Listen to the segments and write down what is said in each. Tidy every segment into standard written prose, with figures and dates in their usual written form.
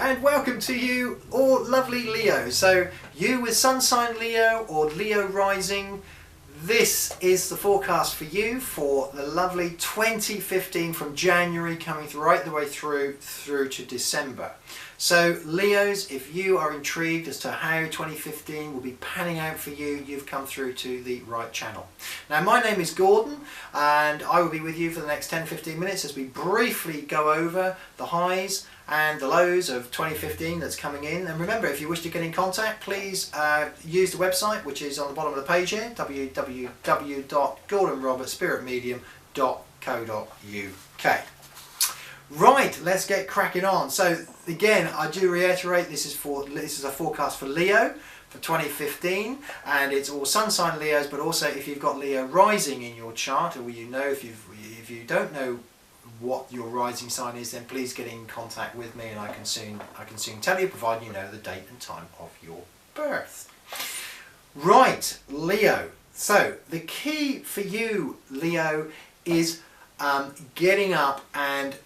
and welcome to you all lovely Leo. So you with sun sign Leo or Leo rising, this is the forecast for you for the lovely 2015 from January coming right the way through to December. So Leos, if you are intrigued as to how 2015 will be panning out for you, you've come through to the right channel. Now my name is Gordon and I will be with you for the next 10-15 minutes as we briefly go over the highs and the lows of 2015 that's coming in. And remember, if you wish to get in contact, please use the website which is on the bottom of the page here, www.gordonrobertspiritmedium.co.uk. Right, let's get cracking on. So again, I do reiterate, this is a forecast for Leo for 2015, and it's all sun sign Leos, but also if you've got Leo rising in your chart, or if you don't know what your rising sign is, then please get in contact with me and I can soon tell you, provided you know the date and time of your birth. Right, Leo. So the key for you, Leo, is getting up and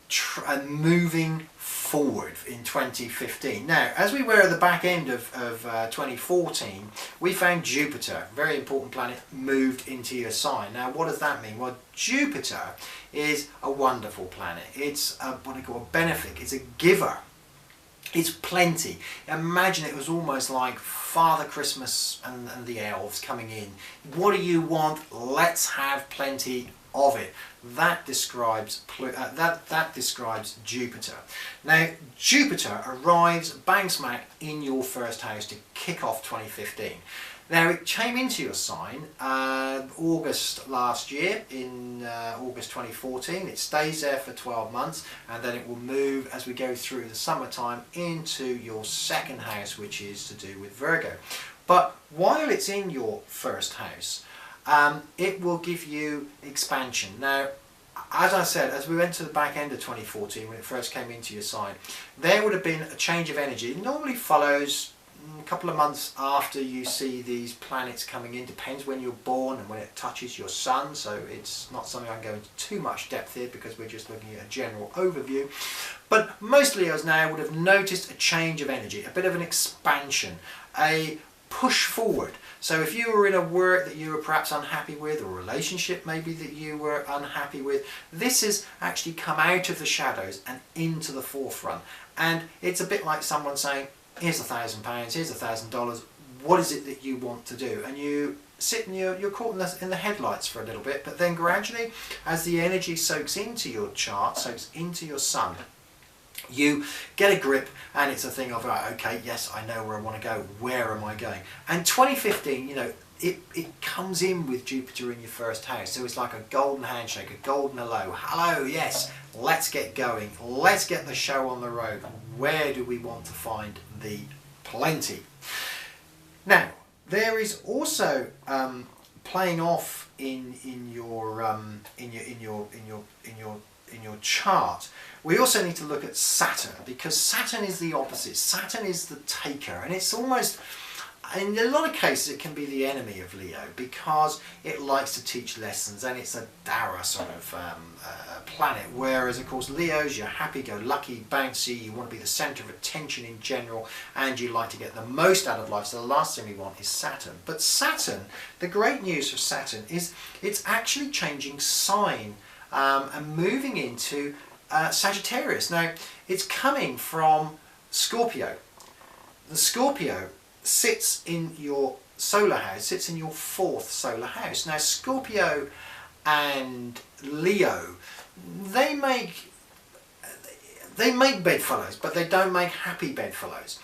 moving forward in 2015. Now, as we were at the back end of 2014, we found Jupiter, very important planet, moved into your sign. Now, what does that mean? Well, Jupiter is a wonderful planet. It's what I call a benefic. It's a giver. It's plenty. Imagine it was almost like Father Christmas and the elves coming in. What do you want? Let's have plenty of it. That describes Jupiter. Now Jupiter arrives bang smack in your first house to kick off 2015. Now it came into your sign August last year, in August 2014. It stays there for 12 months and then it will move as we go through the summertime into your second house, which is to do with Virgo. But while it's in your first house, it will give you expansion. Now, as I said, as we went to the back end of 2014 when it first came into your sign, there would have been a change of energy. It normally follows a couple of months after you see these planets coming in. Depends when you're born and when it touches your sun, so it's not something I can go into too much depth here because we're just looking at a general overview. But most Leos now would have noticed a change of energy, a bit of an expansion, a push forward. So if you were in a work that you were perhaps unhappy with, or a relationship maybe that you were unhappy with, this has actually come out of the shadows and into the forefront. And it's a bit like someone saying, here's £1,000, here's $1,000, what is it that you want to do? And you sit and you're caught in the headlights for a little bit, but then gradually, as the energy soaks into your chart, soaks into your sun, you get a grip and it's a thing of, right, okay, yes, I know where I want to go, where am I going? And 2015, you know, it comes in with Jupiter in your first house, so it's like a golden handshake, a golden hello. Hello, yes, let's get going, let's get the show on the road. Where do we want to find the plenty? Now, there is also playing off in your chart. We also need to look at Saturn, because Saturn is the opposite. Saturn is the taker, and it's almost, in a lot of cases, it can be the enemy of Leo because it likes to teach lessons, and it's a dour sort of planet. Whereas, of course, Leos, you're happy-go-lucky, bouncy, you want to be the centre of attention in general, and you like to get the most out of life. So the last thing we want is Saturn. But Saturn, the great news for Saturn is it's actually changing sign and moving into Sagittarius. Now, it's coming from Scorpio. The Scorpio sits in your solar house, sits in your fourth solar house. Now, Scorpio and Leo, they make bedfellows, but they don't make happy bedfellows.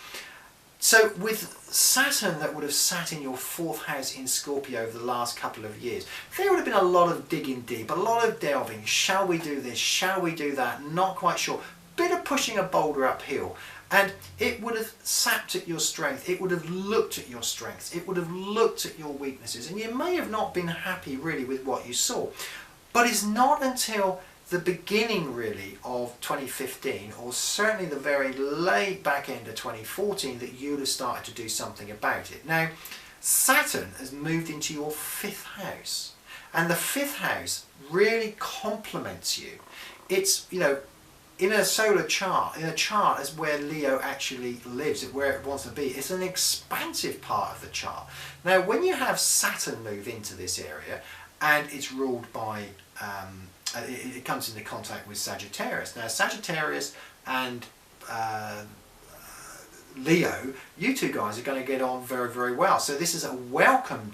So with Saturn that would have sat in your fourth house in Scorpio over the last couple of years, there would have been a lot of digging deep, a lot of delving. Shall we do this? Shall we do that? Not quite sure. Bit of pushing a boulder uphill. And it would have sapped at your strength. It would have looked at your strengths. It would have looked at your weaknesses. And you may have not been happy really with what you saw. But it's not until the beginning really of 2015, or certainly the very late back end of 2014, that you'd have started to do something about it. Now, Saturn has moved into your fifth house, and the fifth house really complements you. It's, you know, in a solar chart, in a chart as where Leo actually lives, where it wants to be, it's an expansive part of the chart. Now, when you have Saturn move into this area, and it's ruled by, it comes into contact with Sagittarius. Now, Sagittarius and Leo, you two guys are going to get on very, very well. So this is a welcome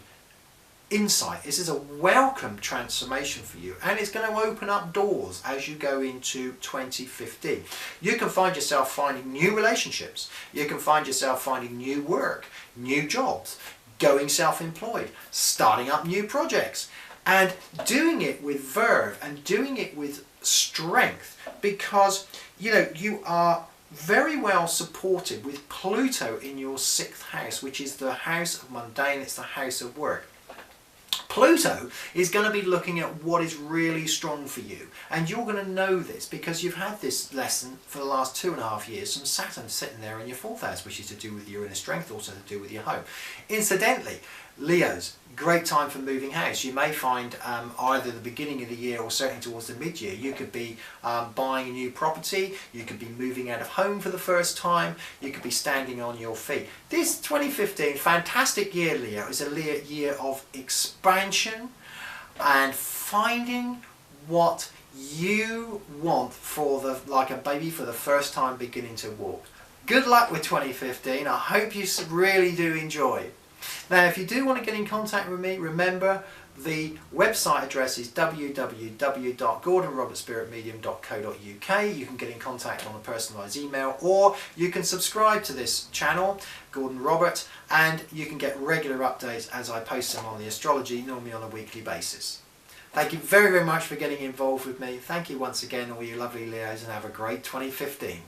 insight. This is a welcome transformation for you, and it's going to open up doors as you go into 2015. You can find yourself finding new relationships. You can find yourself finding new work, new jobs, going self-employed, starting up new projects, and doing it with verve and doing it with strength, because you know you are very well supported with Pluto in your 6th house, which is the house of mundane, it's the house of work. Pluto is going to be looking at what is really strong for you, and you're going to know this because you've had this lesson for the last 2.5 years from Saturn sitting there in your 4th house, which is to do with your inner strength, also to do with your home. Incidentally, Leos, great time for moving house. You may find either the beginning of the year or certainly towards the mid-year, you could be buying a new property, you could be moving out of home for the first time, you could be standing on your feet. This 2015, fantastic year, Leo, is a year of expansion and finding what you want for the, like a baby for the first time beginning to walk. Good luck with 2015. I hope you really do enjoy. Now, if you do want to get in contact with me, remember the website address is www.gordonrobertspiritmedium.co.uk. You can get in contact on a personalised email, or you can subscribe to this channel, Gordon Robert, and you can get regular updates as I post them on the Astrology, normally on a weekly basis. Thank you very, very much for getting involved with me. Thank you once again, all you lovely Leos, and have a great 2015.